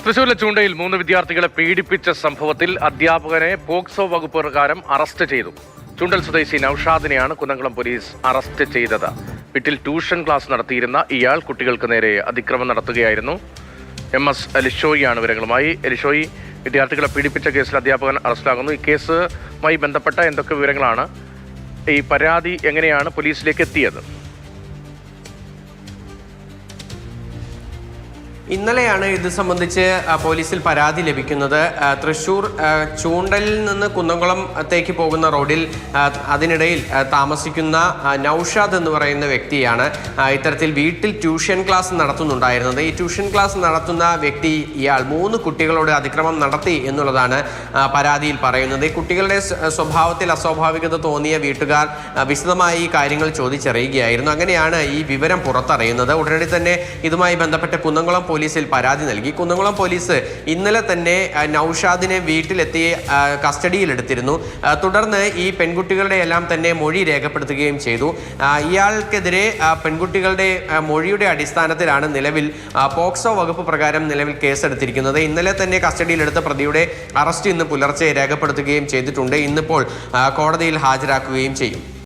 തൃശൂരിലെ ചൂണ്ടയിൽ 3 വിദ്യാർത്ഥികളെ പീഡിപ്പിച്ച സംഭവത്തിൽ അധ്യാപകനെ പോക്സോ വകുപ്പ് പ്രകാരം അറസ്റ്റ് ചെയ്തു. ചൂണ്ടൽ സ്വദേശി നൌഷാദിനെയാണ് കുന്നംകുളം പോലീസ് അറസ്റ്റ് ചെയ്തത്. വീട്ടിൽ ട്യൂഷൻ ക്ലാസ് നടത്തിയിരുന്ന ഇയാൾ കുട്ടികൾക്ക് നേരെ അതിക്രമം നടത്തുകയായിരുന്നു. MS എലിഷോയിയാണ് വിവരങ്ങളുമായി. എലിഷോയി, വിദ്യാർത്ഥികളെ പീഡിപ്പിച്ച കേസിൽ അധ്യാപകൻ അറസ്റ്റിലാകുന്നു. ഈ കേസുമായി ബന്ധപ്പെട്ട എന്തൊക്കെ വിവരങ്ങളാണ്? ഈ പരാതി എങ്ങനെയാണ് പോലീസിലേക്ക് എത്തിയത്? ഇന്നലെയാണ് ഇത് സംബന്ധിച്ച് പോലീസിൽ പരാതി ലഭിക്കുന്നത്. തൃശൂർ ചൂണ്ടലിൽ നിന്ന് കുന്നംകുളത്തേക്ക് പോകുന്ന റോഡിൽ അതിനിടയിൽ താമസിക്കുന്ന നൌഷാദ് എന്ന് പറയുന്ന വ്യക്തിയാണ് ഇത്തരത്തിൽ വീട്ടിൽ ട്യൂഷൻ ക്ലാസ് നടത്തുന്നുണ്ടായിരുന്നത്. ഈ ട്യൂഷൻ ക്ലാസ് നടത്തുന്ന വ്യക്തി ഇയാൾ 3 കുട്ടികളോട് അതിക്രമം നടത്തി എന്നുള്ളതാണ് പരാതിയിൽ പറയുന്നത്. ഈ കുട്ടികളുടെ സ്വഭാവത്തിൽ അസ്വാഭാവികത തോന്നിയ വീട്ടുകാർ വിശദമായി ഈ കാര്യങ്ങൾ ചോദിച്ചറിയുകയായിരുന്നു. അങ്ങനെയാണ് ഈ വിവരം പുറത്തറിയുന്നത്. ഉടനടി തന്നെ ഇതുമായി ബന്ധപ്പെട്ട് കുന്നംകുളം പോലീസിൽ പരാതി നൽകി. കുന്നംകുളം പോലീസ് ഇന്നലെ തന്നെ നൌഷാദിനെ വീട്ടിലെത്തി കസ്റ്റഡിയിലെടുത്തിരുന്നു. തുടർന്ന് ഈ പെൺകുട്ടികളുടെ എല്ലാം തന്നെ മൊഴി രേഖപ്പെടുത്തുകയും ചെയ്തു. ഇയാൾക്കെതിരെ പെൺകുട്ടികളുടെ മൊഴിയുടെ അടിസ്ഥാനത്തിലാണ് നിലവിൽ പോക്സോ വകുപ്പ് പ്രകാരം നിലവിൽ കേസെടുത്തിരിക്കുന്നത്. ഇന്നലെ തന്നെ കസ്റ്റഡിയിലെടുത്ത പ്രതിയുടെ അറസ്റ്റ് ഇന്ന് പുലർച്ചെ രേഖപ്പെടുത്തുകയും ചെയ്തിട്ടുണ്ട്. ഇന്നിപ്പോൾ കോടതിയിൽ ഹാജരാക്കുകയും ചെയ്യും.